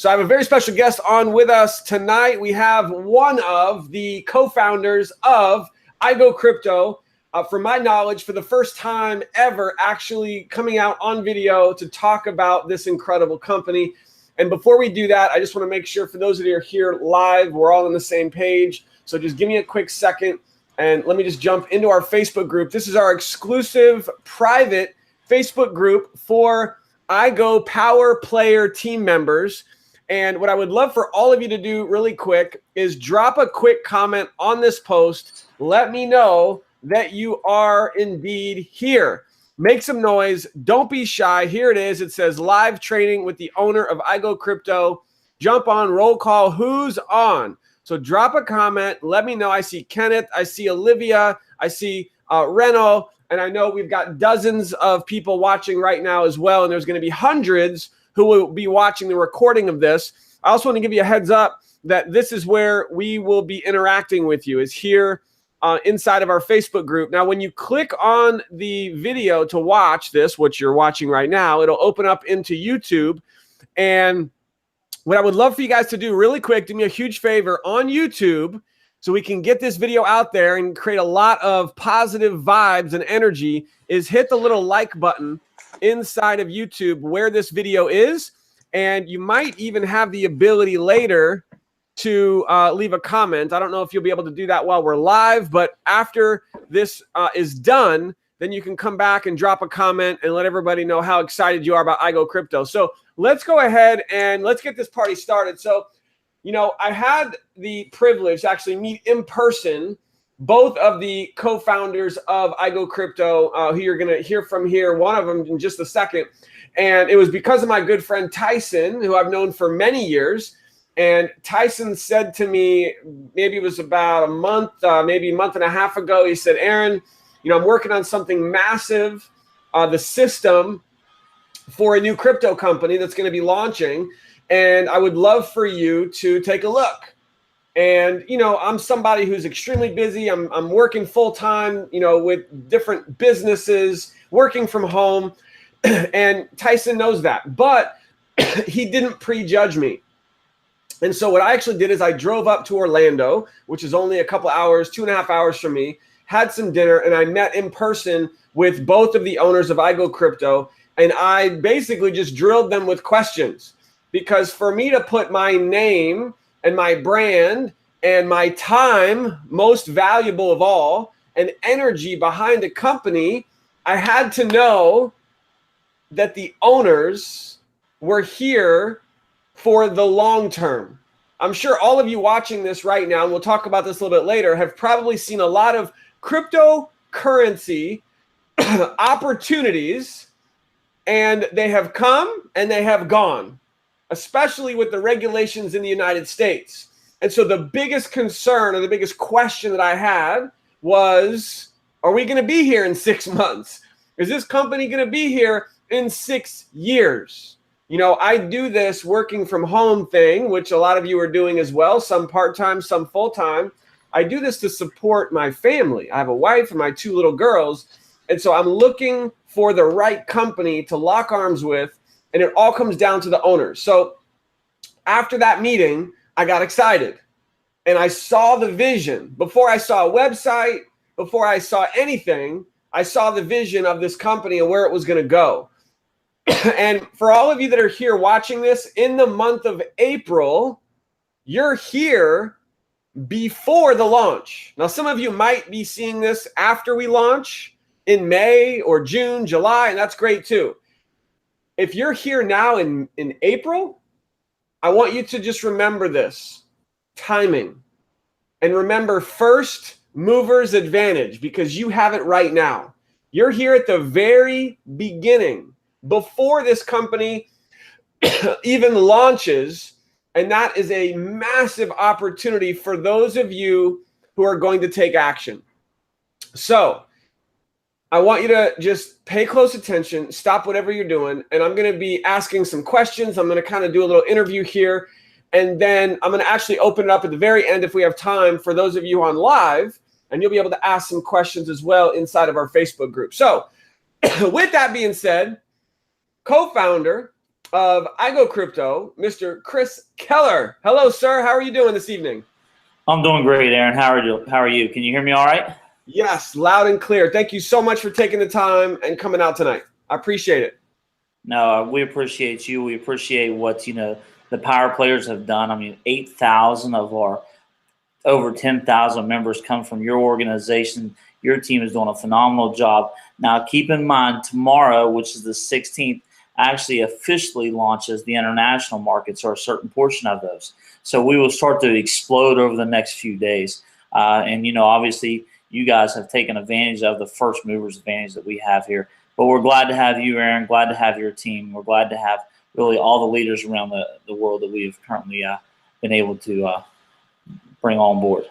So I have a very special guest on with us tonight. We have one of the co-founders of iGoCrypto. From my knowledge, for the first time ever, actually coming out on video to talk about this incredible company. And before we do that, I just want to make sure for those of you who are here live, we're all on the same page. So just give me a quick second and let me just jump into our Facebook group. This is our exclusive private Facebook group for iGo Power Player team members. And what I would love for all of you to do really quick is drop a quick comment on this post. Let me know that you are indeed here. Make some noise. Don't be shy. Here it is. It says live training with the owner of iGoCrypto. Jump on, roll call. Who's on? So drop a comment. Let me know. I see Kenneth. I see Olivia. I see Reno. And I know we've got dozens of people watching right now as well. And there's going to be hundreds who will be watching the recording of this. I also want to give you a heads up that this is where we will be interacting with you, is here inside of our Facebook group. Now, when you click on the video to watch this, which you're watching right now, it'll open up into YouTube. And what I would love for you guys to do really quick, do me a huge favor on YouTube so we can get this video out there and create a lot of positive vibes and energy, is hit the little like button inside of YouTube where this video is. And you might even have the ability later to leave a comment. I don't know if you'll be able to do that while we're live, but after this is done, then you can come back and drop a comment and let everybody know how excited you are about iGoCrypto. So let's go ahead and let's get this party started. So, you know, I had the privilege to actually meet in person both of the co-founders of iGoCrypto, who you're going to hear from here, one of them in just a second. And it was because of my good friend Tyson, who I've known for many years. And Tyson said to me, maybe it was about a month, maybe a month and a half ago, he said, Aaron, you know, I'm working on something massive, the system for a new crypto company that's going to be launching. And I would love for you to take a look. And, you know, I'm somebody who's extremely busy. I'm working full time, you know, with different businesses, working from home. And Tyson knows that. But he didn't prejudge me. And so what I actually did is I drove up to Orlando, which is only a couple hours, 2.5 hours from me, had some dinner, and I met in person with both of the owners of iGoCrypto. And I basically just drilled them with questions, because for me to put my name and my brand and my time, most valuable of all, and energy behind a company, I had to know that the owners were here for the long term. I'm sure all of you watching this right now, and we'll talk about this a little bit later, have probably seen a lot of cryptocurrency opportunities, and they have come and they have gone, especially with the regulations in the United States. And so the biggest concern, or the biggest question that I had was, are we going to be here in 6 months? Is this company going to be here in 6 years? You know, I do this working from home thing, which a lot of you are doing as well, some part-time, some full-time. I do this to support my family. I have a wife and my 2 little girls. And so I'm looking for the right company to lock arms with, and it all comes down to the owners. So after that meeting, I got excited and I saw the vision. Before I saw a website, before I saw anything, I saw the vision of this company and where it was going to go. And for all of you that are here watching this in the month of April, you're here before the launch. Now, some of you might be seeing this after we launch in May or June, July, and that's great too. If you're here now in April, I want you to just remember this: timing. And remember, first mover's advantage, because you have it right now. You're here at the very beginning, before this company even launches. And that is a massive opportunity for those of you who are going to take action. So I want you to just pay close attention, stop whatever you're doing, and I'm going to be asking some questions. I'm going to kind of do a little interview here, and then I'm going to actually open it up at the very end if we have time for those of you on live, and you'll be able to ask some questions as well inside of our Facebook group. So with that being said, co-founder of iGoCrypto, Mr. Chris Keller. Hello, sir. How are you doing this evening? I'm doing great, Aaron. How are you? Can you hear me all right? Yes, loud and clear. Thank you so much for taking the time and coming out tonight. I appreciate it. No, we appreciate you. We appreciate what, the power players have done. I mean, 8,000 of our over 10,000 members come from your organization. Your team is doing a phenomenal job. Now, keep in mind, tomorrow, which is the 16th, actually officially launches the international markets, or a certain portion of those. So we will start to explode over the next few days. And obviously, you guys have taken advantage of the first movers advantage that we have here. But we're glad to have you, Aaron. Glad to have your team. We're glad to have really all the leaders around the world that we've currently been able to bring on board.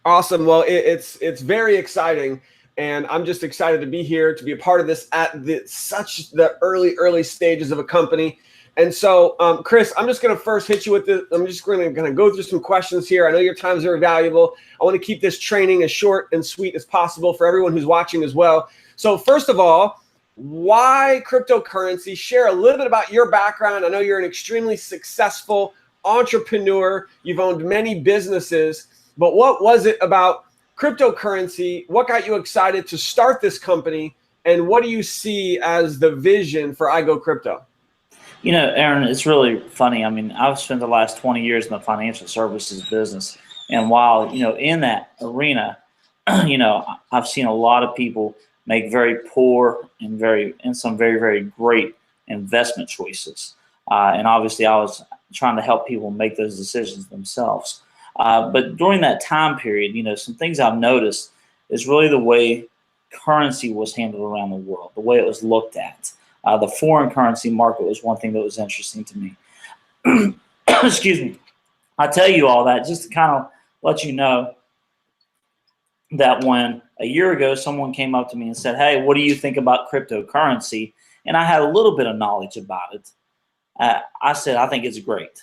Awesome. Well, it's very exciting, and I'm just excited to be here to be a part of this at the early stages of a company. And so, Chris, I'm just going to first hit you with this. I'm just going to go through some questions here. I know your time is very valuable. I want to keep this training as short and sweet as possible for everyone who's watching as well. So first of all, why cryptocurrency? Share a little bit about your background. I know you're an extremely successful entrepreneur. You've owned many businesses, but what was it about cryptocurrency? What got you excited to start this company? And what do you see as the vision for iGoCrypto? Aaron, it's really funny. I mean, I've spent the last 20 years in the financial services business. And while, in that arena, I've seen a lot of people make very poor and some very, very great investment choices. And obviously, I was trying to help people make those decisions themselves. But during that time period, some things I've noticed is really the way currency was handled around the world, the way it was looked at. The foreign currency market was one thing that was interesting to me. Excuse me. I tell you all that just to kind of let you know that when a year ago someone came up to me and said, "Hey, what do you think about cryptocurrency?" And I had a little bit of knowledge about it. I said, "I think it's great,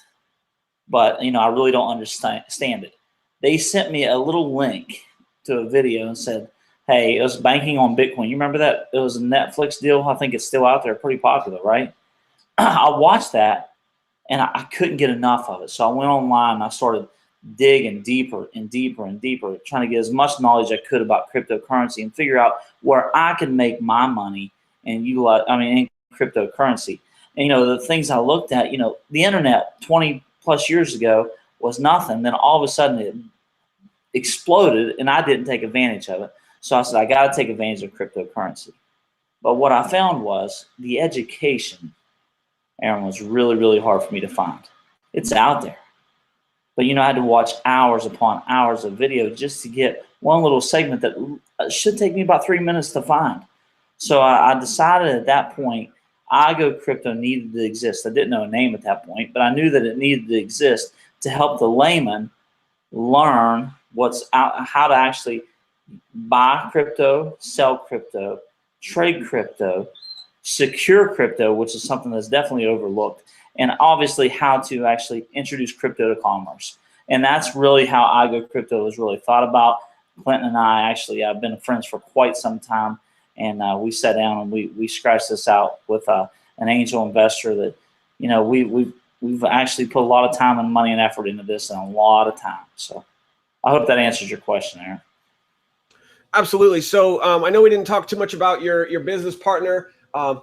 but I really don't understand it." They sent me a little link to a video and said, "Hey, it was banking on Bitcoin." You remember that? It was a Netflix deal. I think it's still out there, pretty popular, right? I watched that and I couldn't get enough of it. So I went online and I started digging deeper and deeper and deeper, trying to get as much knowledge I could about cryptocurrency and figure out where I could make my money and utilize, in cryptocurrency. And, the things I looked at, the internet 20 plus years ago was nothing. Then all of a sudden it exploded and I didn't take advantage of it. So I said, I got to take advantage of cryptocurrency. But what I found was the education, Aaron, was really, really hard for me to find. It's out there. But, I had to watch hours upon hours of video just to get one little segment that should take me about 3 minutes to find. So I decided at that point, iGoCrypto needed to exist. I didn't know a name at that point, but I knew that it needed to exist to help the layman learn how to actually buy crypto, sell crypto, trade crypto, secure crypto, which is something that's definitely overlooked, and obviously how to actually introduce crypto to commerce. And that's really how iGoCrypto was really thought about. Clinton and I actually have been friends for quite some time, and we sat down and we scratched this out with an angel investor that, we've actually put a lot of time and money and effort into this and a lot of time. So I hope that answers your question, Aaron. Absolutely. So I know we didn't talk too much about your business partner,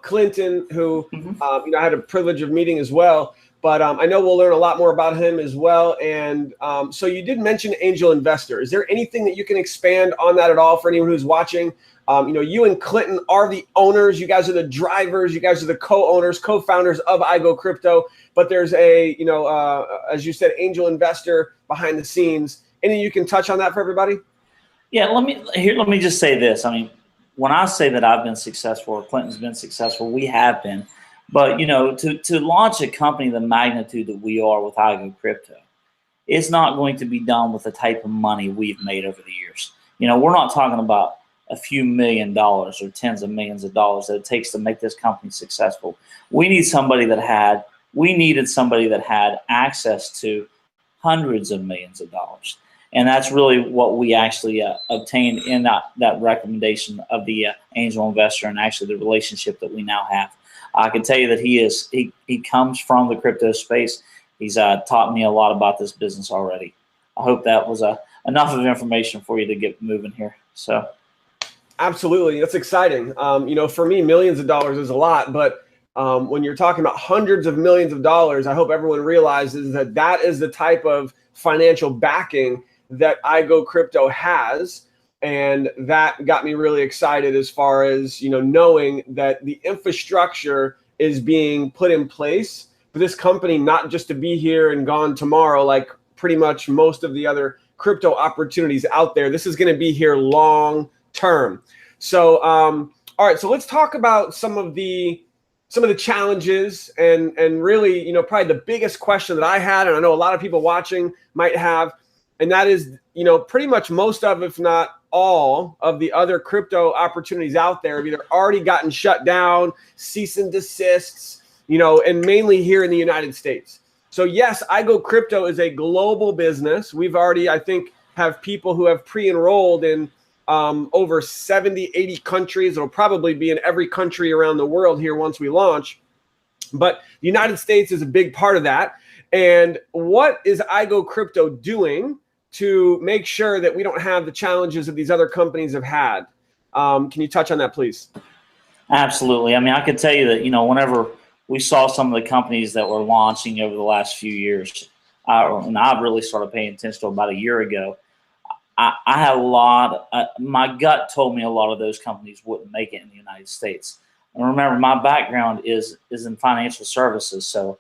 Clinton, who I had a privilege of meeting as well. But I know we'll learn a lot more about him as well. And so you did mention angel investor. Is there anything that you can expand on that at all for anyone who's watching? You and Clinton are the owners. You guys are the drivers. You guys are the co-owners, co-founders of iGoCrypto. But there's a, as you said, angel investor behind the scenes. Any you can touch on that for everybody? Yeah, let me just say this. When I say that I've been successful or Clinton's been successful, we have been. But, to launch a company the magnitude that we are with iGoCrypto, it's not going to be done with the type of money we've made over the years. We're not talking about a few $1 million or tens of millions of dollars that it takes to make this company successful. We needed somebody that had access to hundreds of millions of dollars. And that's really what we actually obtained in that recommendation of the angel investor and actually the relationship that we now have. I can tell you that he comes from the crypto space. He's taught me a lot about this business already. I hope that was enough of information for you to get moving here. So, absolutely, that's exciting. For me, millions of dollars is a lot, but when you're talking about hundreds of millions of dollars, I hope everyone realizes that that is the type of financial backing that iGoCrypto has. And that got me really excited as far as, knowing that the infrastructure is being put in place for this company, not just to be here and gone tomorrow, like pretty much most of the other crypto opportunities out there. This is going to be here long term. So, all right, so let's talk about some of the challenges and really, probably the biggest question that I had, and I know a lot of people watching might have, and that is, pretty much most of, if not all of the other crypto opportunities out there have either already gotten shut down, cease and desists, and mainly here in the United States. So yes, iGoCrypto is a global business. We've already, I think, have people who have pre-enrolled in over 70, 80 countries. It'll probably be in every country around the world here once we launch. But the United States is a big part of that. And what is iGoCrypto doing to make sure that we don't have the challenges that these other companies have had? Can you touch on that, please? Absolutely. I mean, I could tell you that, whenever we saw some of the companies that were launching over the last few years, and I really started paying attention to about a year ago, I had my gut told me a lot of those companies wouldn't make it in the United States. And remember, my background is in financial services. So,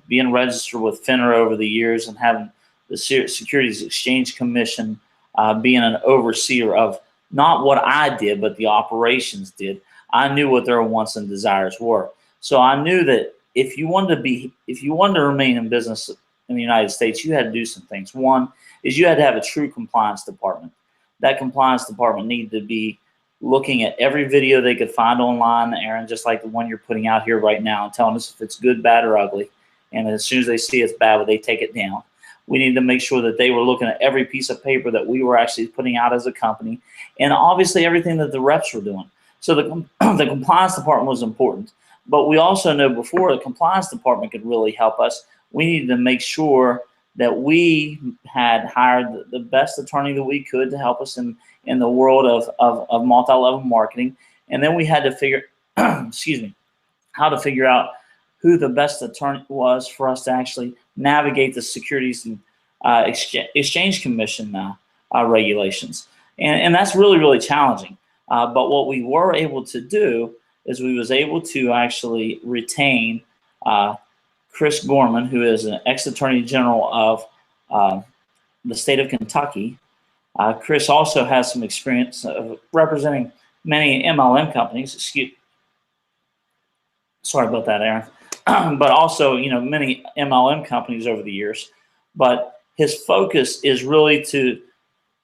being registered with FINRA over the years and having the Securities Exchange Commission, being an overseer of not what I did, but the operations did, I knew what their wants and desires were. So I knew that if you wanted to remain in business in the United States, you had to do some things. One is you had to have a true compliance department. That compliance department needed to be looking at every video they could find online, Aaron, just like the one you're putting out here right now, and telling us if it's good, bad, or ugly. And as soon as they see it's bad, they take it down. We needed to make sure that they were looking at every piece of paper that we were actually putting out as a company, and obviously everything that the reps were doing. So the compliance department was important. But we also know before the compliance department could really help us, we needed to make sure that we had hired the best attorney that we could to help us in the world of multi-level marketing. And then we had to figure, how to figure out who the best attorney was for us to actually navigate the Securities and Exchange Commission regulations. And that's really, really challenging. But what we were able to do is we was able to actually retain Chris Gorman, who is an ex-attorney general of the state of Kentucky. Chris also has some experience of representing many MLM companies. Sorry about that, Aaron. But also, many MLM companies over the years. But his focus is really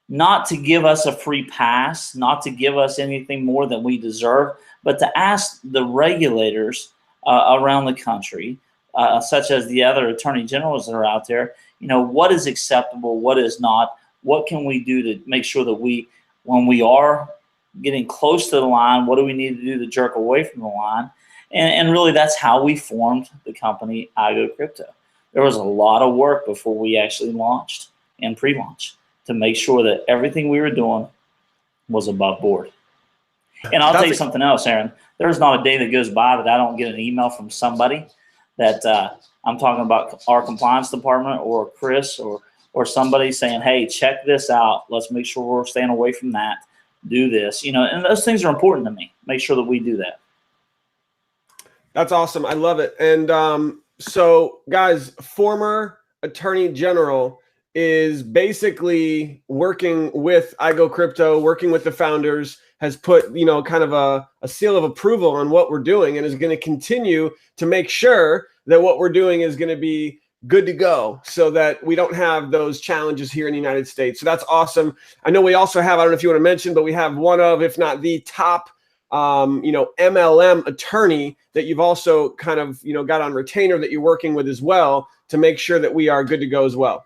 not to give us a free pass, not to give us anything more than we deserve, but to ask the regulators around the country, such as the other attorney generals that are out there, what is acceptable, what is not, what can we do to make sure that when we are getting close to the line, what do we need to do to jerk away from the line? And really, that's how we formed the company iGoCrypto. There was a lot of work before we actually launched and pre-launched to make sure that everything we were doing was above board. And I'll tell you something else, Aaron. There's not a day that goes by that I don't get an email from somebody that I'm talking about our compliance department or Chris or somebody saying, hey, check this out. Let's make sure we're staying away from that. Do this. And those things are important to me. Make sure that we do that. That's awesome. I love it. And so, guys, former attorney general is basically working with iGoCrypto, working with the founders, has put, kind of a seal of approval on what we're doing and is going to continue to make sure that what we're doing is going to be good to go so that we don't have those challenges here in the United States. So that's awesome. I know we also have, I don't know if you want to mention, but we have one of, if not the top, MLM attorney that you've also kind of, got on retainer that you're working with as well to make sure that we are good to go as well.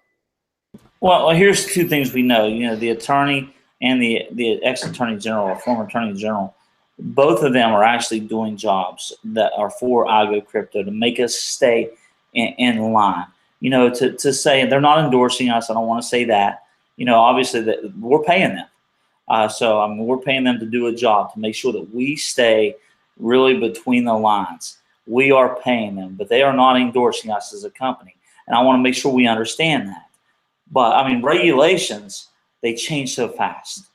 Well, here's two things we know. The attorney and the ex-attorney general or former attorney general, both of them are actually doing jobs that are for iGoCrypto to make us stay in line. To say they're not endorsing us, I don't want to say that. Obviously that we're paying them. So we're paying them to do a job to make sure that we stay really between the lines. We are paying them, but they are not endorsing us as a company. And I want to make sure we understand that. But regulations, they change so fast.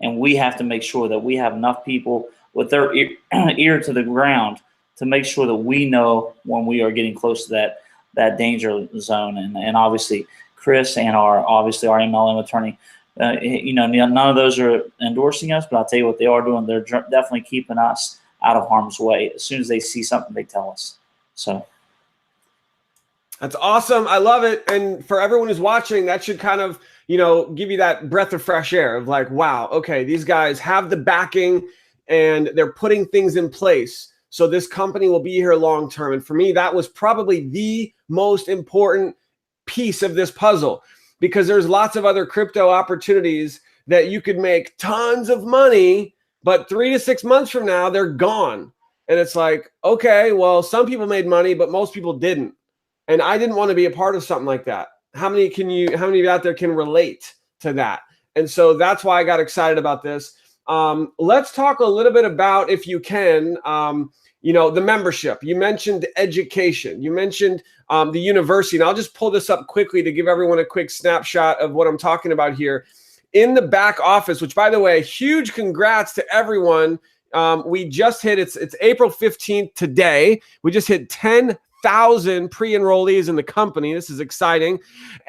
And we have to make sure that we have enough people with their ear to the ground to make sure that we know when we are getting close to that danger zone. And obviously, Chris and our MLM attorney, none of those are endorsing us, but I'll tell you what they are doing. They're definitely keeping us out of harm's way. As soon as they see something, they tell us. So that's awesome. I love it. And for everyone who's watching, that should kind of, give you that breath of fresh air of like, wow, okay, these guys have the backing and they're putting things in place. So this company will be here long term. And for me, that was probably the most important piece of this puzzle, because there's lots of other crypto opportunities that you could make tons of money, but 3 to 6 months from now, they're gone. And it's like, okay, well, some people made money, but most people didn't. And I didn't want to be a part of something like that. How many of you out there can relate to that? And so that's why I got excited about this. Let's talk a little bit about, if you can, the membership. You mentioned education. You mentioned the university. And I'll just pull this up quickly to give everyone a quick snapshot of what I'm talking about here. In the back office, which, by the way, huge congrats to everyone. We just hit, it's April 15th today. We just hit 10,000 pre-enrollees in the company. This is exciting.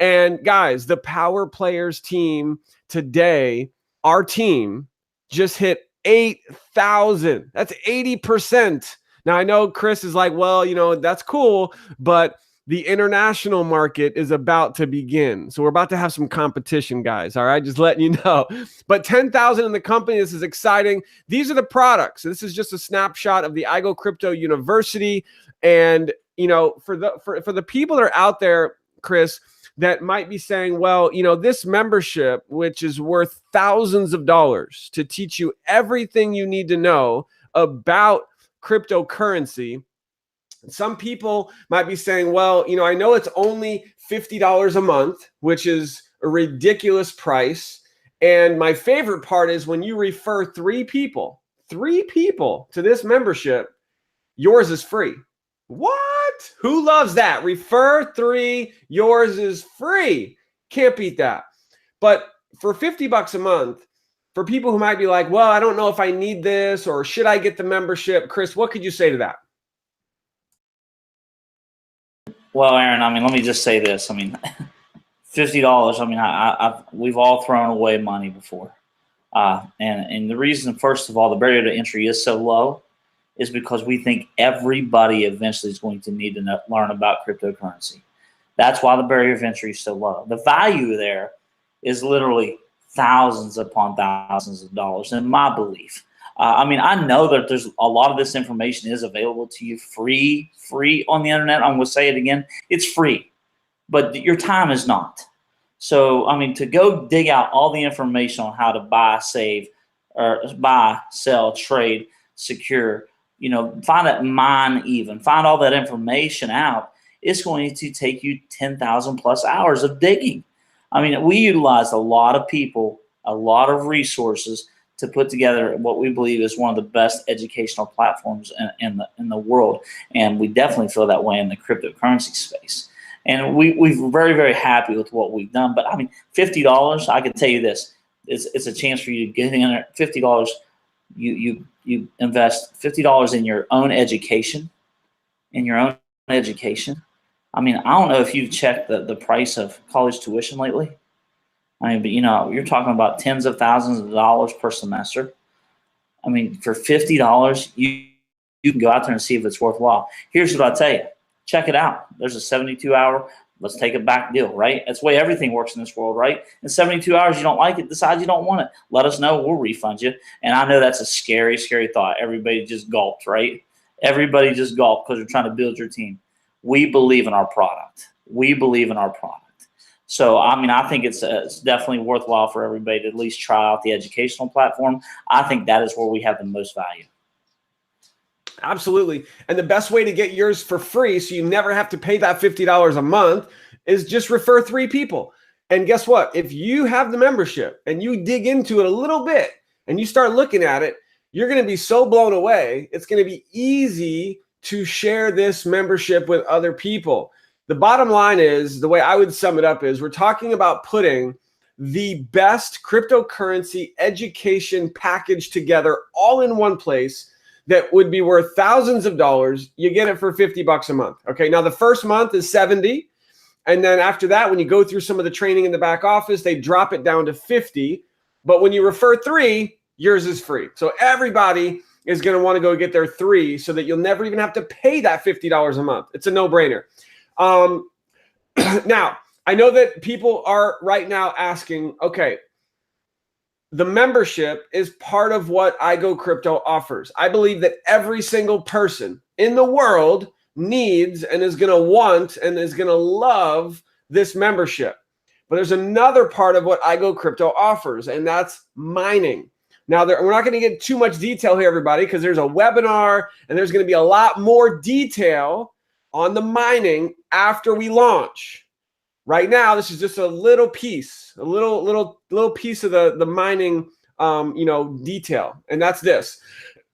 And guys, the Power Players team today, our team just hit 8,000. That's 80%. Now I know Chris is like, well, that's cool, but the international market is about to begin. So we're about to have some competition, guys. All right, just letting you know. But 10,000 in the company, this is exciting. These are the products. This is just a snapshot of the iGoCrypto University. And for the people that are out there, Chris, that might be saying, well, this membership, which is worth thousands of dollars to teach you everything you need to know about cryptocurrency. Some people might be saying, well, I know it's only $50 a month, which is a ridiculous price. And my favorite part is when you refer three people to this membership, yours is free. What? Who loves that? Refer 3, yours is free. Can't beat that. But for $50 a month, for people who might be like, well, I don't know if I need this, or should I get the membership? Chris, what could you say to that? Well, Aaron, let me just say this. $50, we've all thrown away money before. And the reason, first of all, the barrier to entry is so low is because we think everybody eventually is going to need to learn about cryptocurrency. That's why the barrier of entry is so low. The value there is literally thousands upon thousands of dollars, in my belief. I know that there's a lot of this information is available to you free on the internet. I'm going to say it again. It's free, but your time is not. So, to go dig out all the information on how to buy, sell, trade, secure, find all that information out, it's going to take you 10,000 plus hours of digging. We utilize a lot of people, a lot of resources to put together what we believe is one of the best educational platforms in the world. And we definitely feel that way in the cryptocurrency space. And we're very, very happy with what we've done. But $50, I can tell you this, it's a chance for you to get in there. $50, you invest $50 in your own education, I don't know if you've checked the price of college tuition lately. But you're talking about tens of thousands of dollars per semester. For $50, you can go out there and see if it's worthwhile. Here's what I'll tell you. Check it out. There's a 72-hour, let's take it back deal, right? That's the way everything works in this world, right? In 72 hours, you don't like it, decide you don't want it. Let us know, we'll refund you. And I know that's a scary, scary thought. Everybody just gulped, right? Everybody just gulped because you're trying to build your team. We believe in our product. So, I think it's definitely worthwhile for everybody to at least try out the educational platform. I think that is where we have the most value. Absolutely. And the best way to get yours for free, so you never have to pay that $50 a month, is just refer 3 people. And guess what? If you have the membership and you dig into it a little bit and you start looking at it, you're going to be so blown away. It's going to be easy to share this membership with other people. The bottom line is, the way I would sum it up is, we're talking about putting the best cryptocurrency education package together all in one place that would be worth thousands of dollars. You get it for $50 a month. Okay. Now the first month is 70. And then after that, when you go through some of the training in the back office, they drop it down to 50. But when you refer 3, yours is free. So everybody is going to want to go get their 3 so that you'll never even have to pay that $50 a month. It's a no-brainer. Now, I know that people are right now asking, okay, the membership is part of what iGoCrypto offers. I believe that every single person in the world needs and is going to want and is going to love this membership. But there's another part of what iGoCrypto offers, and that's mining. Now, we're not going to get too much detail here, everybody, because there's a webinar and there's going to be a lot more detail on the mining after we launch. Right now, this is just a little piece, a little piece of the mining, detail, and that's this.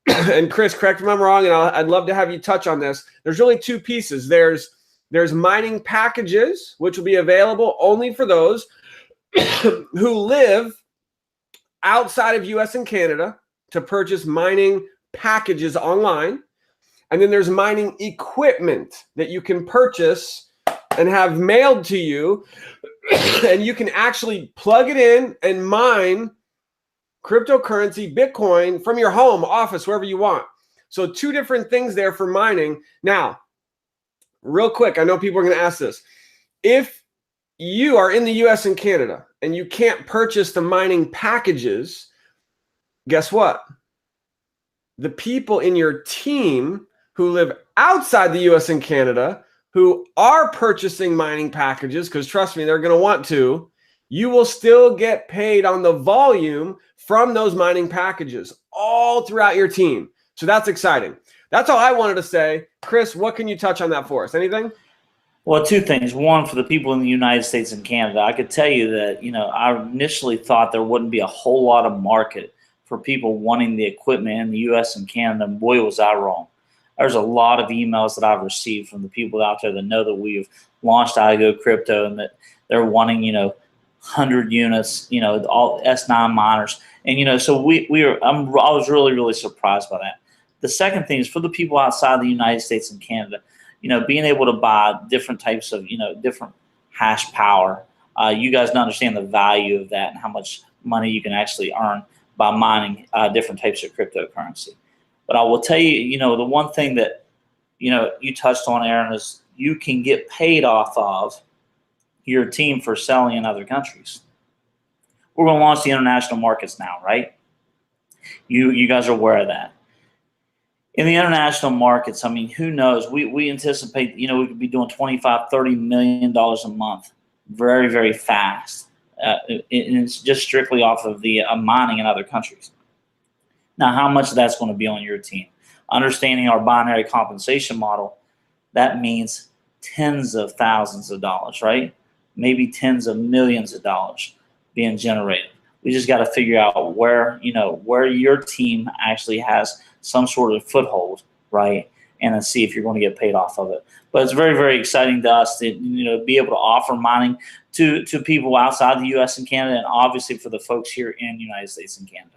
And Chris, correct me if I'm wrong, and I'd love to have you touch on this. There's really 2 pieces. There's mining packages, which will be available only for those who live outside of US and Canada to purchase mining packages online. And then there's mining equipment that you can purchase and have mailed to you. And you can actually plug it in and mine cryptocurrency, Bitcoin, from your home, office, wherever you want. So 2 different things there for mining. Now, real quick, I know people are going to ask this. If you are in the US and Canada and you can't purchase the mining packages, guess what? The people in your team who live outside the US and Canada who are purchasing mining packages, because trust me, they're going to want to, you will still get paid on the volume from those mining packages all throughout your team. So that's exciting. That's all I wanted to say. Chris, what can you touch on that for us? Anything? Well, 2 things. One, for the people in the United States and Canada, I could tell you that, I initially thought there wouldn't be a whole lot of market for people wanting the equipment in the US and Canada. And boy, was I wrong. There's a lot of emails that I've received from the people out there that know that we've launched iGoCrypto and that they're wanting, 100 units, all S9 miners. And, so I was really, really surprised by that. The second thing is for the people outside the United States and Canada, being able to buy different types of, different hash power. You guys understand the value of that and how much money you can actually earn by mining different types of cryptocurrency. But I will tell you, the one thing that, you touched on, Aaron, is you can get paid off of your team for selling in other countries. We're going to launch the international markets now, right? You guys are aware of that. In the international markets, I mean, who knows? We anticipate, we could be doing $25, $30 million a month very, very fast. And it's just strictly off of the mining in other countries. Now, how much of that's going to be on your team? Understanding our binary compensation model, that means tens of thousands of dollars, right? Maybe tens of millions of dollars being generated. We just got to figure out where your team actually has some sort of foothold, right? And then see if you're going to get paid off of it. But it's very, very exciting to us to, be able to offer mining to people outside the U.S. and Canada, and obviously for the folks here in the United States and Canada.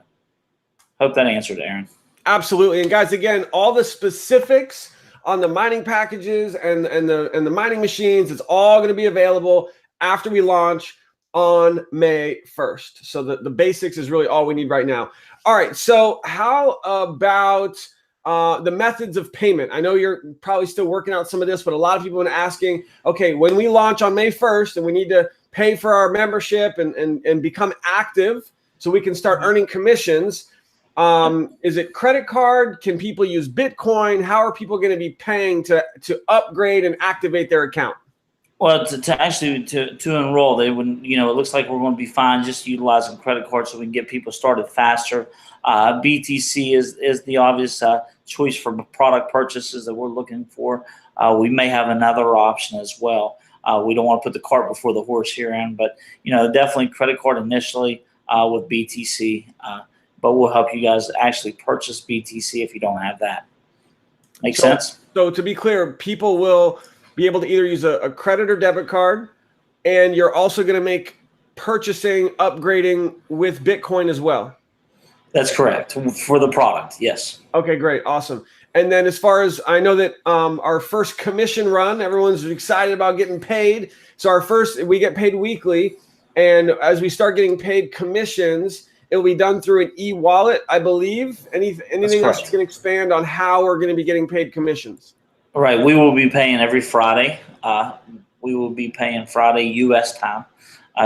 Hope that answered, Aaron. Absolutely. And guys, again, all the specifics on the mining packages and the mining machines, it's all going to be available after we launch on May 1st. So the basics is really all we need right now. All right. So how about the methods of payment? I know you're probably still working out some of this, but a lot of people have been asking, okay, when we launch on May 1st and we need to pay for our membership and become active so we can start earning commissions, is it credit card? Can people use Bitcoin? How are people going to be paying to upgrade and activate their account? Well, to enroll, they wouldn't. It looks like we're going to be fine just utilizing credit cards so we can get people started faster. BTC is the obvious choice for product purchases that we're looking for, we may have another option as well. We don't want to put the cart before the horse here, Aaron, but definitely credit card initially with BTC, but we'll help you guys actually purchase BTC if you don't have that. Make sense? So to be clear, people will be able to either use a credit or debit card, and you're also going to make purchasing, upgrading with Bitcoin as well. That's correct for the product. Yes. Okay, great. Awesome. And then as far as I know that our first commission run, everyone's excited about getting paid. So we get paid weekly. And as we start getting paid commissions, it'll be done through an e-wallet, I believe. Anything else you can expand on how we're going to be getting paid commissions? All right. We will be paying every Friday. We will be paying Friday U.S. time,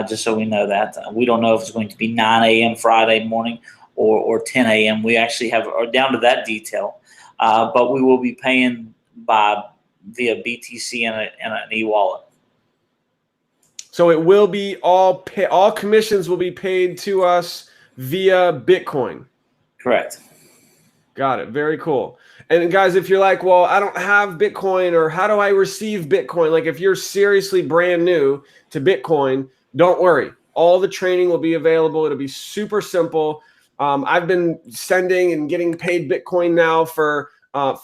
just so we know that. We don't know if it's going to be 9 a.m. Friday morning or 10 a.m. We actually have down to that detail. But we will be paying via BTC and an e-wallet. So it will be all commissions will be paid to us via Bitcoin. Correct. Got it. Very cool. And guys, if you're like, well, I don't have Bitcoin, or how do I receive Bitcoin? Like if you're seriously brand new to Bitcoin, don't worry. All the training will be available. It'll be super simple. I've been sending and getting paid Bitcoin now for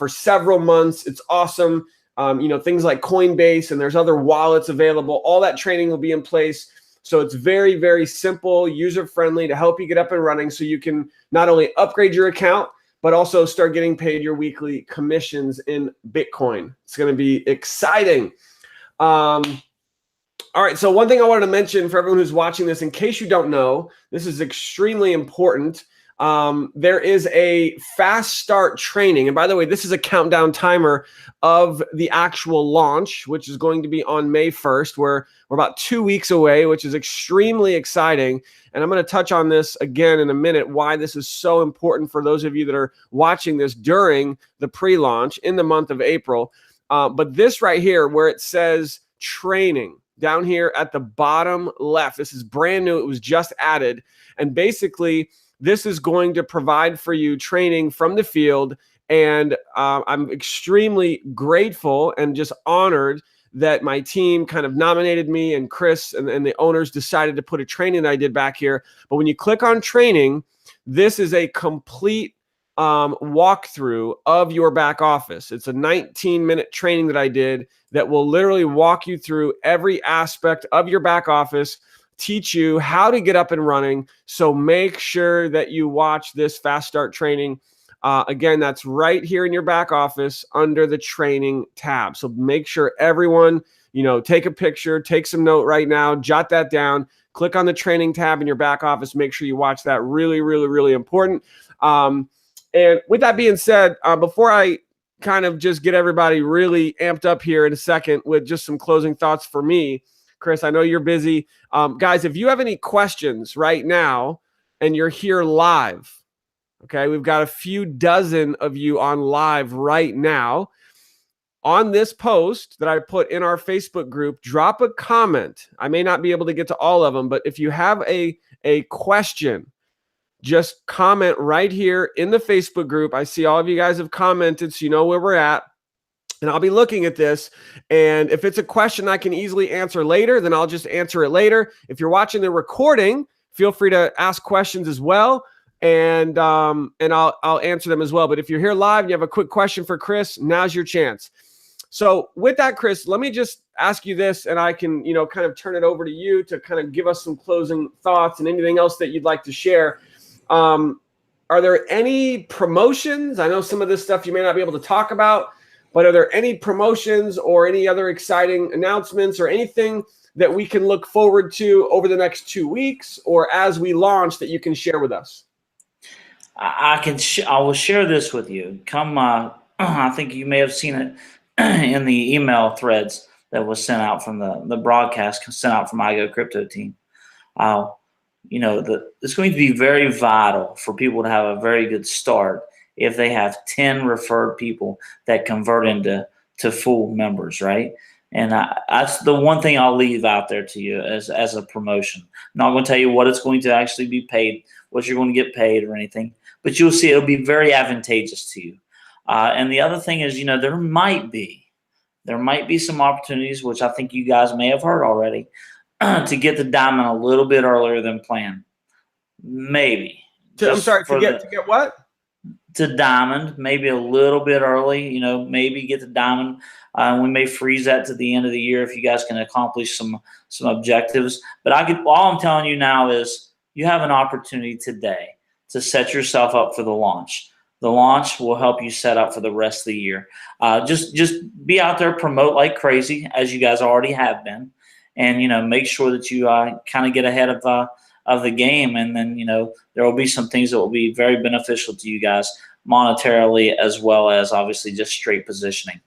several months. It's awesome. Things like Coinbase, and there's other wallets available. All that training will be in place. So it's very, very simple, user-friendly to help you get up and running so you can not only upgrade your account, but also start getting paid your weekly commissions in Bitcoin. It's going to be exciting. All right, so one thing I wanted to mention for everyone who's watching this, in case you don't know, this is extremely important. There is a fast start training. And by the way, this is a countdown timer of the actual launch, which is going to be on May 1st. We're about 2 weeks away, which is extremely exciting. And I'm going to touch on this again in a minute, why this is so important for those of you that are watching this during the pre-launch in the month of April. But this right here, where it says training, down here at the bottom left, this is brand new. It was just added. And basically, this is going to provide for you training from the field. And I'm extremely grateful and just honored that my team kind of nominated me, and Chris and the owners decided to put a training that I did back here. But when you click on training, this is a complete walkthrough of your back office. It's a 19-minute training that I did that will literally walk you through every aspect of your back office, teach you how to get up and running. So make sure that you watch this fast start training. Again, that's right here in your back office under the training tab. So make sure everyone, take a picture, take some note right now, jot that down, click on the training tab in your back office. Make sure you watch that. Really, really, really important. And with that being said, before I kind of just get everybody really amped up here in a second with just some closing thoughts for me, Chris, I know you're busy. Guys, if you have any questions right now and you're here live, okay, we've got a few dozen of you on live right now. On this post that I put in our Facebook group, drop a comment. I may not be able to get to all of them, but if you have a question, just comment right here in the Facebook group. I see all of you guys have commented, so you know where we're at. And I'll be looking at this. And if it's a question I can easily answer later, then I'll just answer it later. If you're watching the recording, feel free to ask questions as well. And I'll answer them as well. But if you're here live and you have a quick question for Chris, now's your chance. So with that, Chris, let me just ask you this, and I can, kind of turn it over to you to kind of give us some closing thoughts and anything else that you'd like to share. Are there any promotions? I know some of this stuff you may not be able to talk about, but are there any promotions or any other exciting announcements or anything that we can look forward to over the next 2 weeks or as we launch that you can share with us? I will share this with you. I think you may have seen it in the email threads that was sent out from the broadcast sent out from iGoCrypto team. It's going to be very vital for people to have a very good start if they have 10 referred people that convert into full members, right? And that's the one thing I'll leave out there to you as a promotion. I'm not going to tell you what it's going to actually be paid, what you're going to get paid or anything, but you'll see it'll be very advantageous to you. And the other thing is, there might be some opportunities, which I think you guys may have heard already, to get the diamond a little bit earlier than planned. Maybe. I'm sorry, to get what? To diamond, maybe a little bit early, maybe get the diamond. We may freeze that to the end of the year if you guys can accomplish some objectives. But all I'm telling you now is you have an opportunity today to set yourself up for the launch. The launch will help you set up for the rest of the year. Just be out there, promote like crazy, as you guys already have been, and make sure that you kind of get ahead of the game, and then there will be some things that will be very beneficial to you guys monetarily, as well as obviously just straight positioning.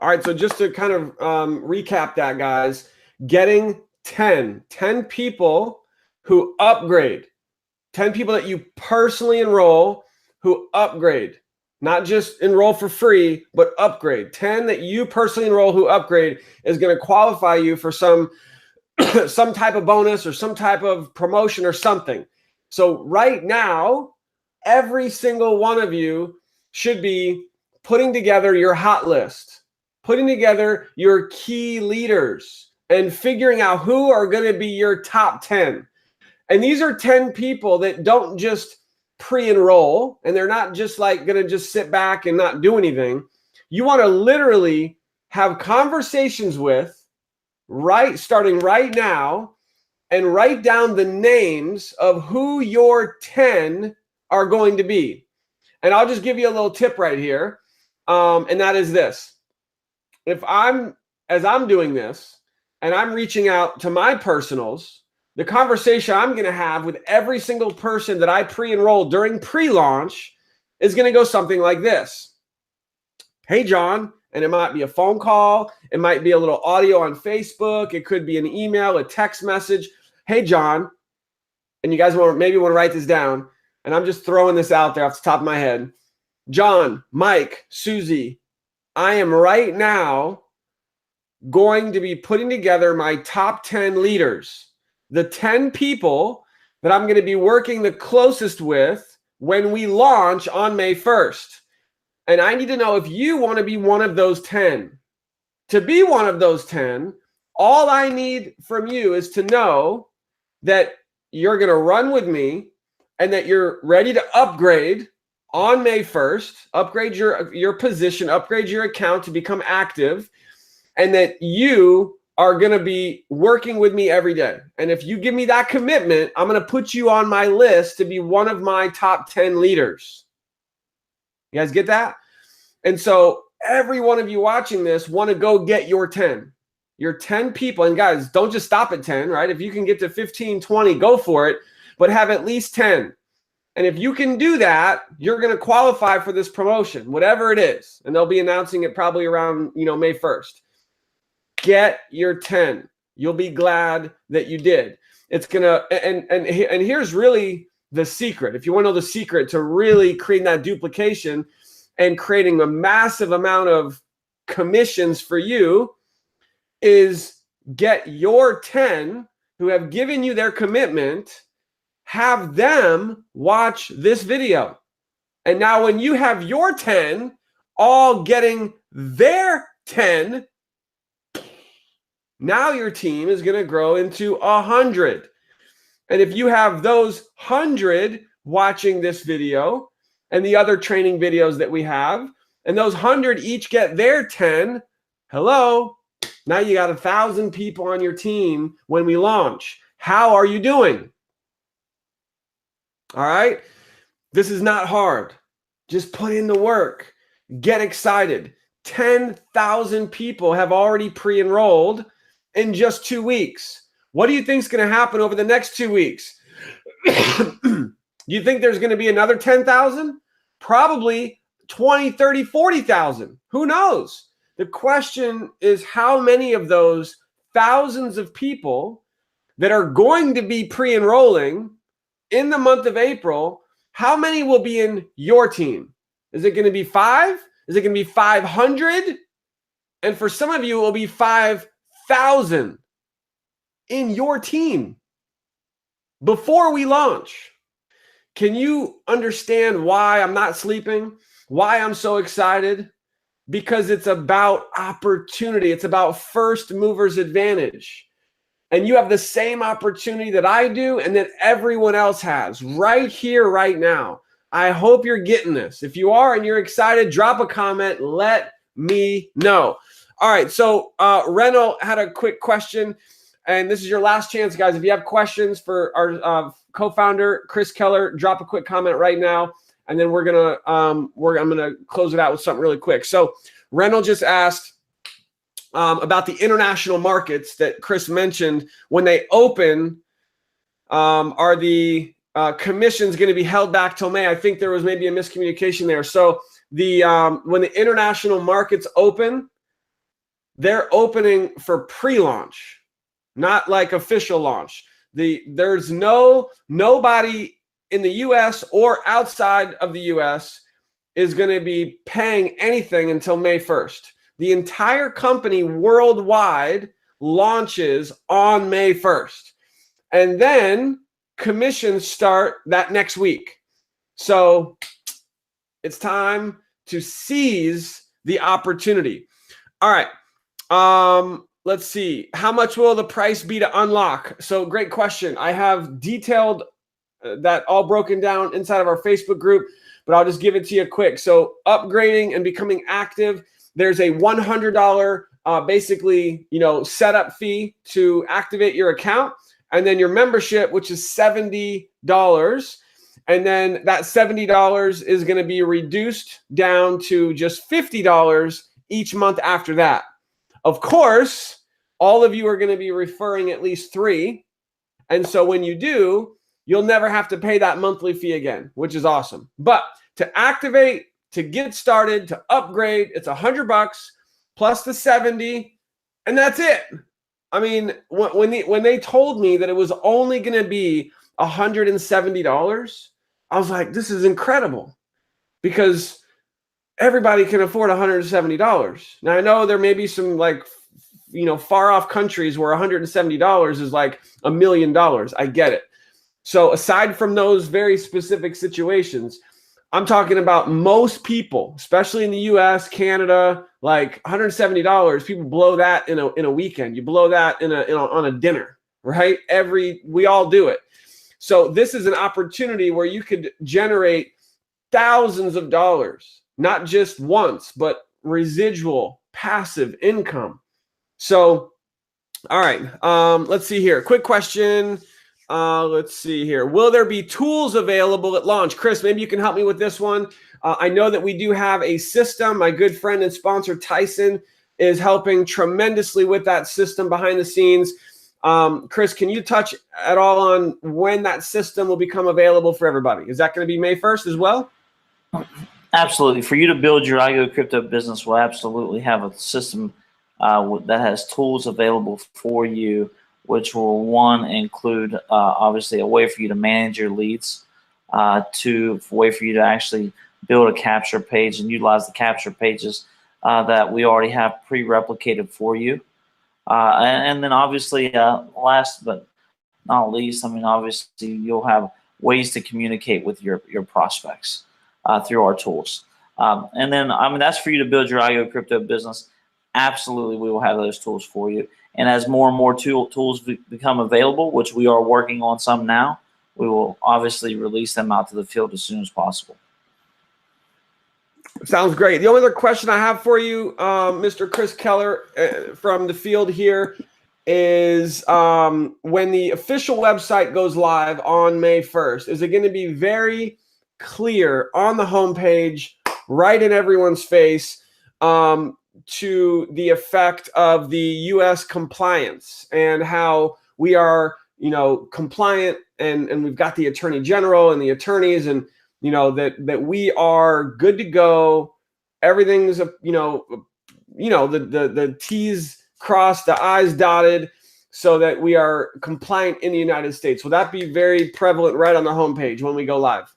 All right, so just to kind of recap that, guys, getting 10 people who upgrade, 10 people that you personally enroll who upgrade, not just enroll for free, but upgrade. 10 that you personally enroll who upgrade is going to qualify you for some type of bonus or some type of promotion or something. So right now, every single one of you should be putting together your hot list, putting together your key leaders, and figuring out who are going to be your top 10. And these are 10 people that don't just pre-enroll, and they're not just like going to just sit back and not do anything. You want to literally have conversations with, starting right now, and write down the names of who your 10 are going to be. And I'll just give you a little tip right here. And that is this. As I'm doing this and I'm reaching out to my personals, the conversation I'm going to have with every single person that I pre-enrolled during pre-launch is going to go something like this. Hey, John. And it might be a phone call. It might be a little audio on Facebook. It could be an email, a text message. Hey, John. And you guys maybe want to write this down. And I'm just throwing this out there off the top of my head. John, Mike, Susie, I am right now going to be putting together my top 10 leaders, the 10 people that I'm going to be working the closest with when we launch on May 1st. And I need to know if you want to be one of those 10. To be one of those 10, all I need from you is to know that you're going to run with me and that you're ready to upgrade on May 1st, upgrade your position, upgrade your account to become active, and that you are going to be working with me every day. And if you give me that commitment, I'm going to put you on my list to be one of my top 10 leaders. You guys get that? And so every one of you watching this want to go get your 10 people. And guys, don't just stop at 10, right? If you can get to 15, 20, go for it, but have at least 10. And if you can do that, you're going to qualify for this promotion, whatever it is. And they'll be announcing it probably around, May 1st. Get your 10. You'll be glad that you did. It's going to, and here's really the secret. If you want to know the secret to really creating that duplication and creating a massive amount of commissions for you, is get your 10 who have given you their commitment, have them watch this video. And now when you have your 10 all getting their 10, now your team is going to grow into 100. And if you have those 100 watching this video and the other training videos that we have, and those 100 each get their 10, hello, now you got 1,000 people on your team when we launch. How are you doing? All right. This is not hard. Just put in the work. Get excited. 10,000 people have already pre-enrolled in just 2 weeks. What do you think is going to happen over the next 2 weeks? You think there's going to be another 10,000? Probably 20, 30, 40,000. Who knows? The question is how many of those thousands of people that are going to be pre-enrolling in the month of April, how many will be in your team? Is it going to be 5? Is it going to be 500? And for some of you, it will be 5,000 in your team before we launch. Can you understand why I'm not sleeping? Why I'm so excited? Because it's about opportunity. It's about first movers advantage. And you have the same opportunity that I do and that everyone else has right here, right now. I hope you're getting this. If you are and you're excited, drop a comment. Let me know. All right. So Reno had a quick question. And this is your last chance, guys. If you have questions for our co-founder, Chris Keller, drop a quick comment right now. And then I'm gonna close it out with something really quick. So Reno just asked about the international markets that Chris mentioned. When they open, are the commissions going to be held back till May? I think there was maybe a miscommunication there. So when the international markets open, they're opening for pre-launch, not like official launch. There's nobody in the US or outside of the US is going to be paying anything until May 1st. The entire company worldwide launches on May 1st. And then commissions start that next week. So it's time to seize the opportunity. All right. Let's see. How much will the price be to unlock? So great question. I have detailed that all broken down inside of our Facebook group, but I'll just give it to you quick. So upgrading and becoming active, there's a $100 basically, setup fee to activate your account. And then your membership, which is $70. And then that $70 is going to be reduced down to just $50 each month after that. Of course, all of you are going to be referring at least 3. And so when you do, you'll never have to pay that monthly fee again, which is awesome. But to activate, to get started, to upgrade, it's $100 plus the 70, and that's it. I mean, when they told me that it was only going to be $170, I was like, this is incredible, because everybody can afford $170. Now I know there may be some far off countries where $170 is like $1 million. I get it. So aside from those very specific situations, I'm talking about most people, especially in the US, Canada, like $170, people blow that in a weekend. You blow that on a dinner, right? We all do it. So this is an opportunity where you could generate thousands of dollars, not just once, but residual passive income. So, all right, let's see here. Quick question. Let's see here. Will there be tools available at launch? Chris, maybe you can help me with this one. I know that we do have a system. My good friend and sponsor, Tyson, is helping tremendously with that system behind the scenes. Chris, can you touch at all on when that system will become available for everybody? Is that going to be May 1st as well? Absolutely. For you to build your iGoCrypto business, we'll absolutely have a system that has tools available for you, which will, include obviously a way for you to manage your leads, a way for you to actually build a capture page and utilize the capture pages that we already have pre-replicated for you. And then obviously, last but not least, obviously you'll have ways to communicate with your prospects through our tools. And then, that's for you to build your iGoCrypto business. Absolutely, we will have those tools for you. And as more and more tools become available, which we are working on some now, we will obviously release them out to the field as soon as possible. Sounds great. The only other question I have for you, Mr. Chris Keller, from the field here, is when the official website goes live on May 1st, is it going to be very clear on the homepage, right in everyone's face, to the effect of the U.S. compliance and how we are, compliant, and we've got the Attorney General and the attorneys, and that we are good to go. Everything's the T's crossed, the I's dotted, so that we are compliant in the United States. Will that be very prevalent right on the homepage when we go live?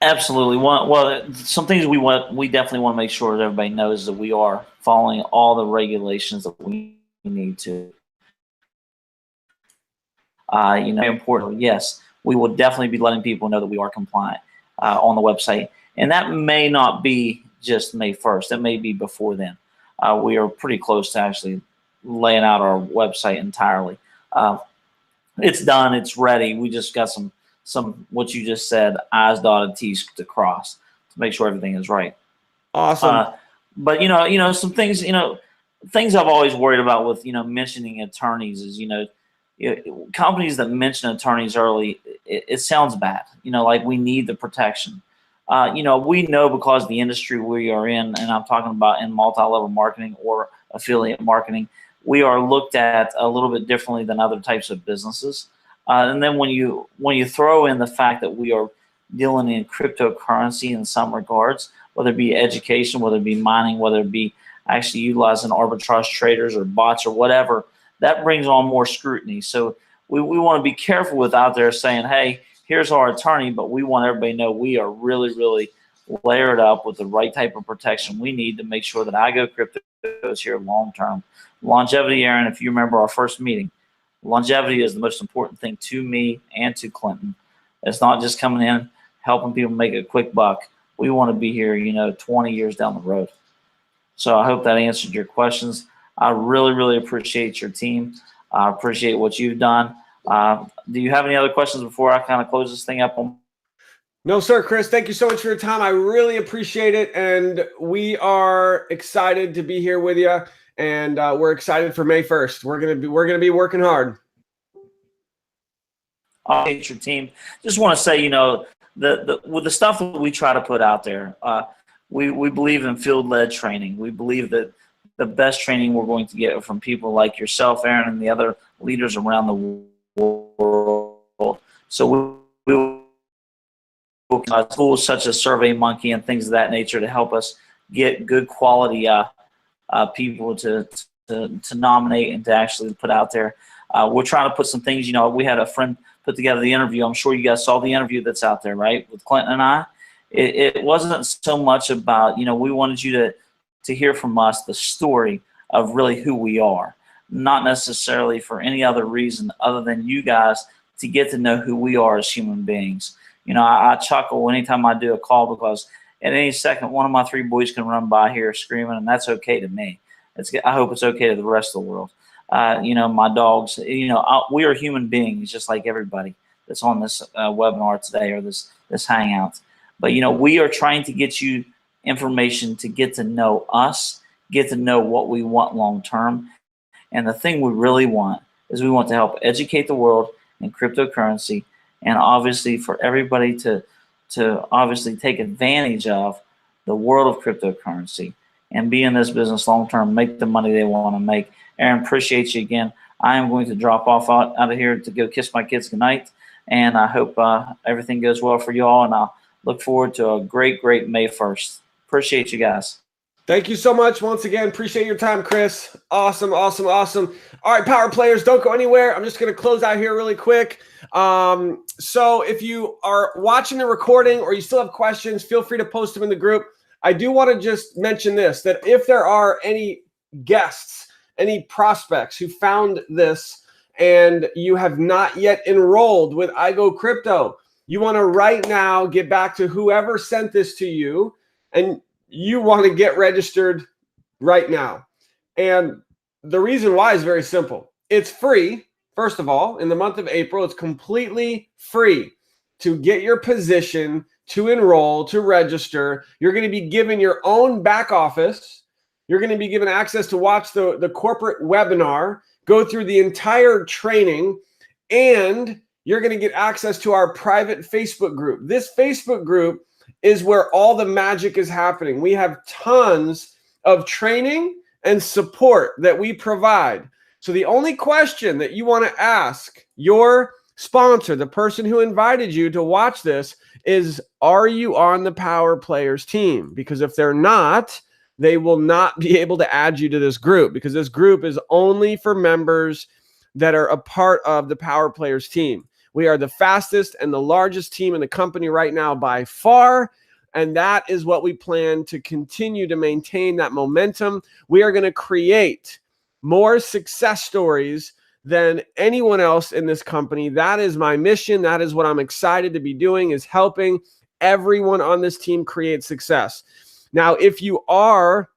Absolutely. Well, some things we definitely want to make sure that everybody knows that we are following all the regulations that we need to. Importantly, yes, we will definitely be letting people know that we are compliant on the website. And that may not be just May 1st. That may be before then. We are pretty close to actually laying out our website entirely. It's done. It's ready. We just got some what you just said, I's dotted, T's to cross to make sure everything is right. Awesome. But some things, things I've always worried about with, mentioning attorneys is, companies that mention attorneys early, it sounds bad, like we need the protection. We know because the industry we are in, and I'm talking about in multi-level marketing or affiliate marketing, we are looked at a little bit differently than other types of businesses. And then when you throw in the fact that we are dealing in cryptocurrency in some regards, whether it be education, whether it be mining, whether it be actually utilizing arbitrage traders or bots or whatever, that brings on more scrutiny. So we want to be careful with out there saying, hey, here's our attorney, but we want everybody to know we are really, really layered up with the right type of protection we need to make sure that iGoCrypto is here long-term. Longevity, Aaron, if you remember our first meeting, longevity is the most important thing to me and to Clinton. It's not just coming in, helping people make a quick buck. We want to be here, 20 years down the road. So I hope that answered your questions. I really, really appreciate your team. I appreciate what you've done. Do you have any other questions before I kind of close this thing up? No, sir, Chris. Thank you so much for your time. I really appreciate it, and we are excited to be here with you. And we're excited for May 1st. We're gonna be working hard. I hate your team. Just want to say, with the stuff that we try to put out there, we believe in field-led training. We believe that the best training we're going to get from people like yourself, Aaron, and the other leaders around the world. So we tools such as SurveyMonkey and things of that nature to help us get good quality people to nominate and to actually put out there. We're trying to put some things, we had a friend put together the interview. I'm sure you guys saw the interview that's out there, right, with Clinton and I. It wasn't so much about, we wanted you to hear from us the story of really who we are, not necessarily for any other reason other than you guys to get to know who we are as human beings. I chuckle anytime I do a call because at any second, one of my three boys can run by here screaming, and that's okay to me. I hope it's okay to the rest of the world. My dogs, we are human beings just like everybody that's on this webinar today or this hangout. But, we are trying to get you information to get to know us, get to know what we want long term. And the thing we really want is we want to help educate the world in cryptocurrency, and obviously for everybody to obviously take advantage of the world of cryptocurrency and be in this business long term, make the money they want to make. Aaron, appreciate you again. I am going to drop off out of here to go kiss my kids goodnight, and I hope everything goes well for you all, and I'll look forward to a great May 1st. Appreciate you guys. Thank you so much once again. Appreciate your time, Chris. Awesome. All right, power players, don't go anywhere. I'm just going to close out here really quick. So if you are watching the recording or you still have questions, feel free to post them in the group. I do want to just mention this, that if there are any guests, any prospects who found this and you have not yet enrolled with iGoCrypto, you want to right now get back to whoever sent this to you, and you want to get registered right now. And the reason why is very simple. It's free. First of all, in the month of April, it's completely free to get your position, to enroll, to register. You're going to be given your own back office. You're going to be given access to watch the corporate webinar, go through the entire training, and you're going to get access to our private Facebook group. This Facebook group is where all the magic is happening. We have tons of training and support that we provide. So the only question that you want to ask your sponsor, the person who invited you to watch this, is, are you on the Power Players team? Because if they're not, they will not be able to add you to this group, because this group is only for members that are a part of the Power Players team. We are the fastest and the largest team in the company right now by far, and that is what we plan to continue to maintain, that momentum. We are going to create more success stories than anyone else in this company. That is my mission. That is what I'm excited to be doing, is helping everyone on this team create success. Now, if you are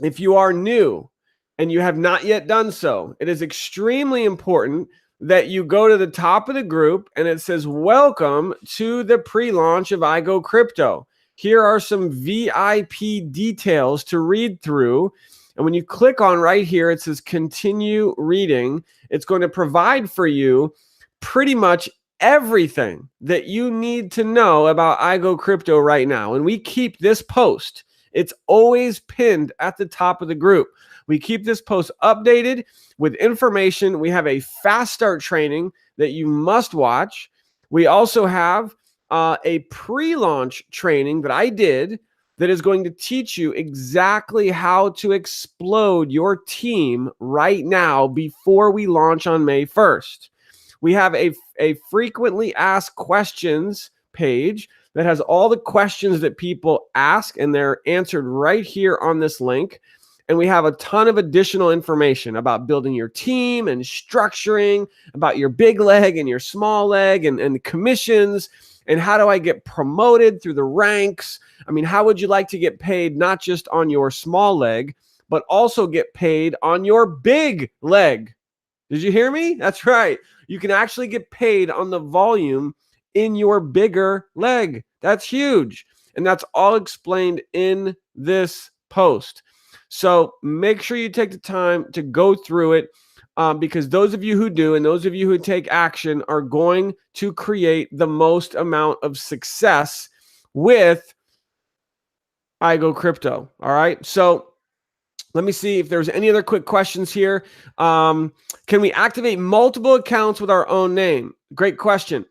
new and you have not yet done so, it is extremely important that you go to the top of the group and it says, welcome to the pre-launch of iGoCrypto. Here are some VIP details to read through. And when you click on right here, it says continue reading. It's going to provide for you pretty much everything that you need to know about iGoCrypto right now. And we keep this post. It's always pinned at the top of the group. We keep this post updated with information. We have a fast start training that you must watch. We also have a pre-launch training that I did that is going to teach you exactly how to explode your team right now before we launch on May 1st. We have a frequently asked questions page that has all the questions that people ask, and they're answered right here on this link. And we have a ton of additional information about building your team and structuring, about your big leg and your small leg and commissions, and how do I get promoted through the ranks? I mean, how would you like to get paid not just on your small leg, but also get paid on your big leg? Did you hear me? That's right. You can actually get paid on the volume in your bigger leg. That's huge. And that's all explained in this post. So make sure you take the time to go through it, because those of you who do and those of you who take action are going to create the most amount of success with iGoCrypto. All right. So let me see if there's any other quick questions here. Can we activate multiple accounts with our own name? Great question.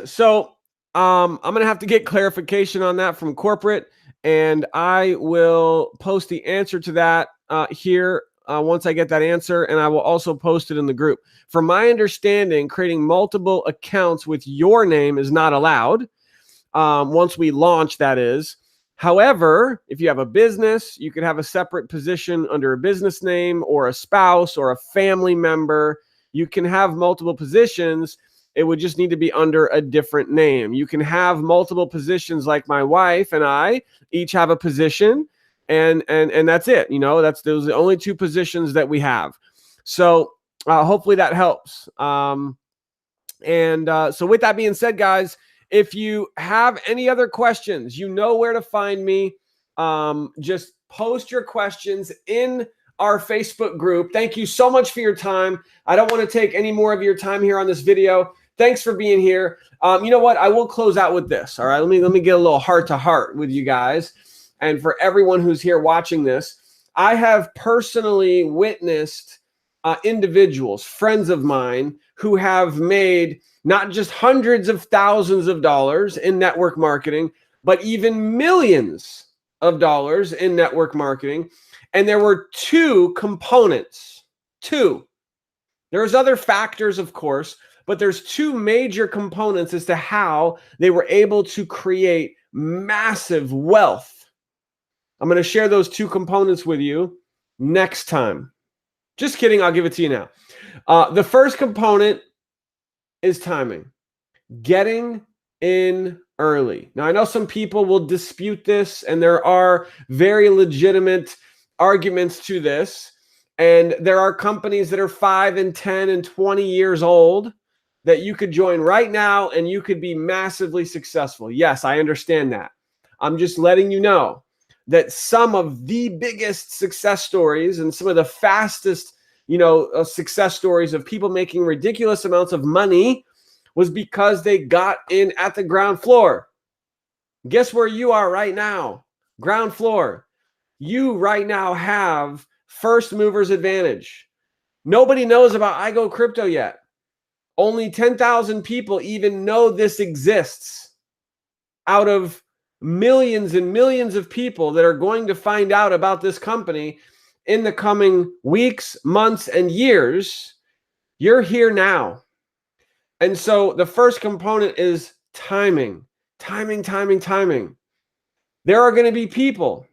So I'm going to have to get clarification on that from corporate, and I will post the answer to that here once I get that answer, and I will also post it in the group. From my understanding, creating multiple accounts with your name is not allowed once we launch, that is. However, if you have a business, you could have a separate position under a business name, or a spouse or a family member. You can have multiple positions. It would just need to be under a different name. You can have multiple positions, like my wife and I each have a position, and that's it. You know, those are the only two positions that we have. So hopefully that helps. So with that being said, guys, if you have any other questions, you know where to find me. Just post your questions in our Facebook group. Thank you so much for your time. I don't want to take any more of your time here on this video. Thanks for being here. You know what? I will close out with this. All right. Let me get a little heart to heart with you guys. And for everyone who's here watching this, I have personally witnessed individuals, friends of mine, who have made not just hundreds of thousands of dollars in network marketing, but even millions of dollars in network marketing. And there were two components. Two. There's other factors, of course, but there's two major components as to how they were able to create massive wealth. I'm going to share those two components with you next time. Just kidding. I'll give it to you now. The first component is timing. Getting in early. Now, I know some people will dispute this, and there are very legitimate arguments to this. And there are companies that are 5 and 10 and 20 years old that you could join right now, and you could be massively successful. Yes, I understand that. I'm just letting you know that some of the biggest success stories and some of the fastest, success stories of people making ridiculous amounts of money was because they got in at the ground floor. Guess where you are right now? Ground floor. You right now have first mover's advantage. Nobody knows about iGoCrypto yet. Only 10,000 people even know this exists out of millions and millions of people that are going to find out about this company in the coming weeks, months, and years. You're here now. And so the first component is timing. Timing. There are going to be people,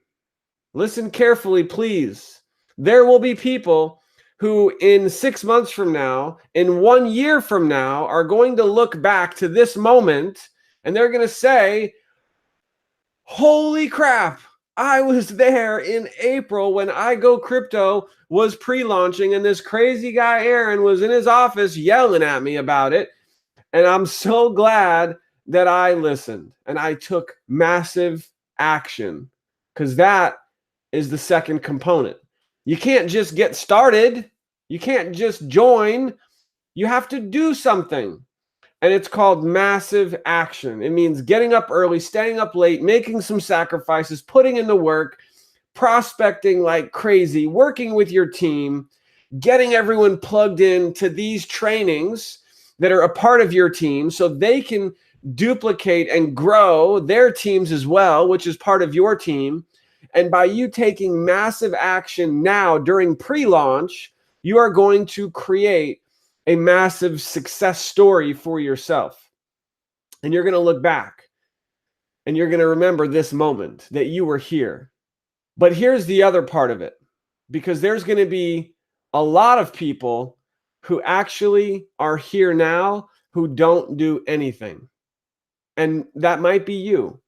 listen carefully, please. There will be people who in 6 months from now, in 1 year from now, are going to look back to this moment And they're going to say, holy crap, I was there in April when iGoCrypto was pre-launching and this crazy guy, Aaron, was in his office yelling at me about it. And I'm so glad that I listened and I took massive action, because that is the second component. You can't just get started. You can't just join. You have to do something. And it's called massive action. It means getting up early, staying up late, making some sacrifices, putting in the work, prospecting like crazy, working with your team, getting everyone plugged in to these trainings that are a part of your team so they can duplicate and grow their teams as well, which is part of your team. And by you taking massive action now during pre-launch, you are going to create a massive success story for yourself. And you're going to look back and you're going to remember this moment that you were here. But here's the other part of it, because there's going to be a lot of people who actually are here now who don't do anything. And that might be you.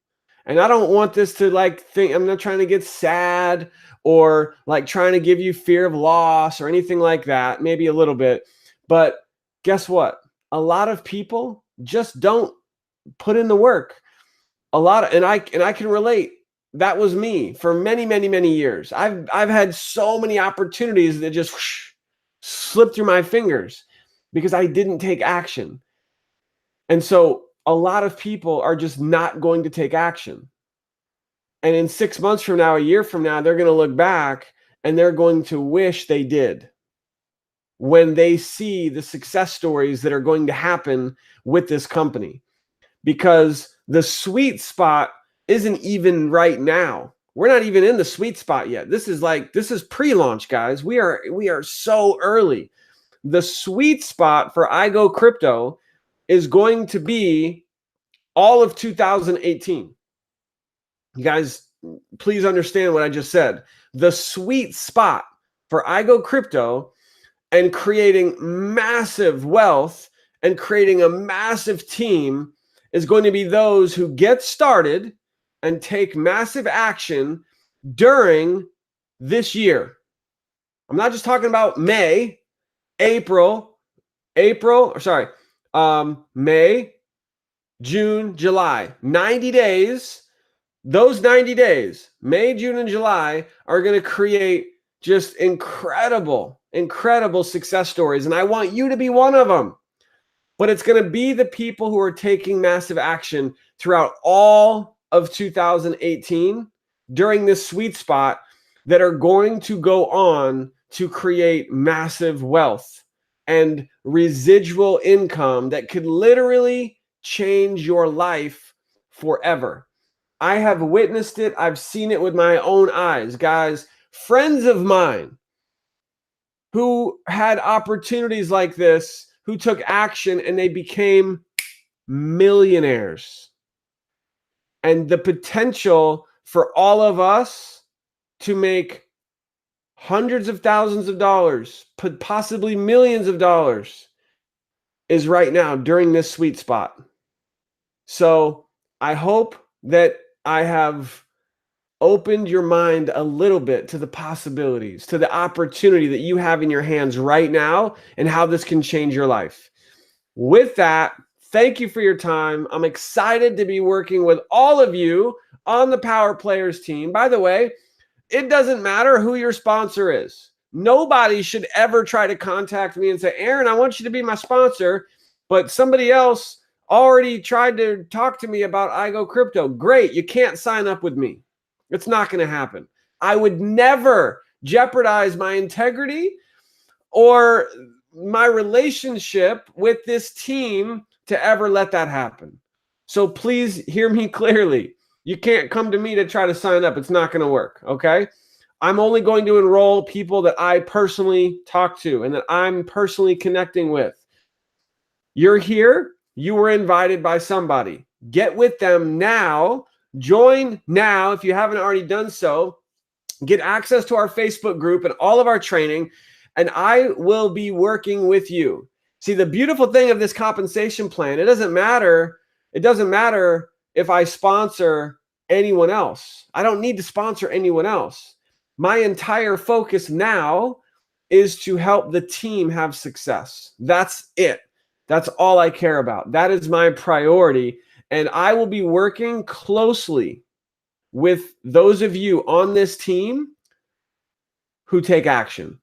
And I don't want this to I'm not trying to get sad or like trying to give you fear of loss or anything like that, maybe a little bit. But guess what? A lot of people just don't put in the work. And I can relate. That was me for many, many, many years. I've had so many opportunities that just slipped through my fingers because I didn't take action. And so a lot of people are just not going to take action. And in 6 months from now, a year from now, they're going to look back and they're going to wish they did, when they see the success stories that are going to happen with this company. Because the sweet spot isn't even right now. We're not even in the sweet spot yet. This is pre-launch, guys. We are so early. The sweet spot for iGoCrypto is going to be all of 2018. You guys, please understand what I just said. The sweet spot for iGoCrypto and creating massive wealth and creating a massive team is going to be those who get started and take massive action during this year. I'm not just talking about May, May, June, July, 90 days. Those 90 days, May, June, and July, are going to create just incredible success stories. And I want you to be one of them. But it's going to be the people who are taking massive action throughout all of 2018 during this sweet spot that are going to go on to create massive wealth and residual income that could literally change your life forever. I have witnessed it. I've seen it with my own eyes, guys. Friends of mine who had opportunities like this, who took action and they became millionaires. And the potential for all of us to make hundreds of thousands of dollars, possibly millions of dollars, is right now during this sweet spot. So I hope that I have opened your mind a little bit to the possibilities, to the opportunity that you have in your hands right now and how this can change your life. With that, thank you for your time. I'm excited to be working with all of you on the Power Players team. By the way, it doesn't matter who your sponsor is. Nobody should ever try to contact me and say, Aaron, I want you to be my sponsor, but somebody else already tried to talk to me about iGoCrypto. Great, you can't sign up with me. It's not going to happen. I would never jeopardize my integrity or my relationship with this team to ever let that happen. So please hear me clearly. You can't come to me to try to sign up. It's not going to work, okay? I'm only going to enroll people that I personally talk to and that I'm personally connecting with. You're here. You were invited by somebody. Get with them now. Join now if you haven't already done so. Get access to our Facebook group and all of our training, and I will be working with you. See, the beautiful thing of this compensation plan, it doesn't matter It doesn't matter if I sponsor anyone else. I don't need to sponsor anyone else. My entire focus now is to help the team have success. That's it. That's all I care about. That is my priority. And I will be working closely with those of you on this team who take action.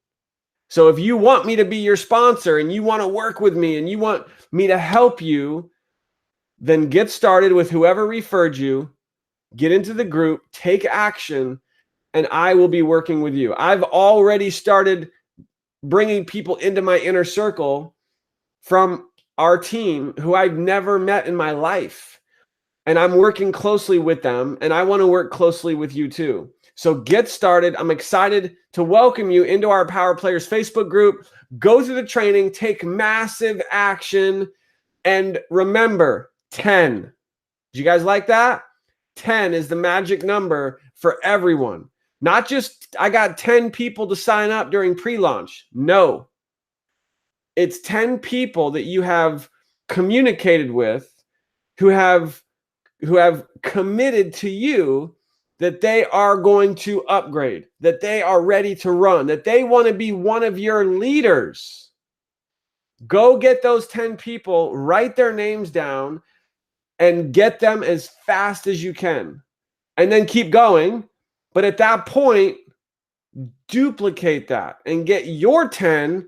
So if you want me to be your sponsor and you want to work with me and you want me to help you, then get started with whoever referred you, get into the group, take action, and I will be working with you. I've already started bringing people into my inner circle from our team who I've never met in my life. And I'm working closely with them, and I want to work closely with you too. So get started. I'm excited to welcome you into our Power Players Facebook group. Go through the training, take massive action, and remember 10. Did you guys like that? 10 is the magic number for everyone. Not just I got 10 people to sign up during pre-launch. No. It's 10 people that you have communicated with who have committed to you that they are going to upgrade, that they are ready to run, that they want to be one of your leaders. Go get those 10 people, write their names down, and get them as fast as you can. And then keep going. But at that point, duplicate that and get your 10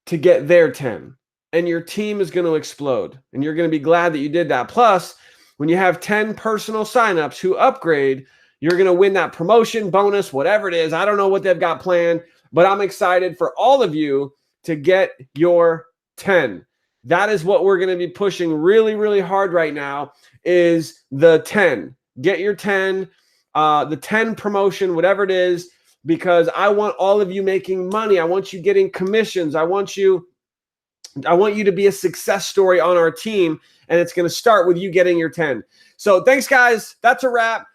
to get their 10. And your team is going to explode. And you're going to be glad that you did that. Plus, when you have 10 personal signups who upgrade, you're going to win that promotion, bonus, whatever it is. I don't know what they've got planned, but I'm excited for all of you to get your 10. That is what we're going to be pushing really, really hard right now is the 10. Get your 10, the 10 promotion, whatever it is, because I want all of you making money. I want you getting commissions. I want you to be a success story on our team, and it's going to start with you getting your 10. So thanks, guys. That's a wrap.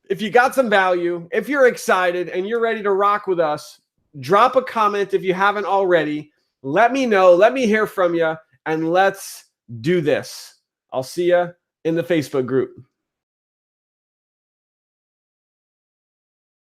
If you got some value, if you're excited and you're ready to rock with us, drop a comment if you haven't already. Let me know. Let me hear from you, and let's do this. I'll see you in the Facebook group.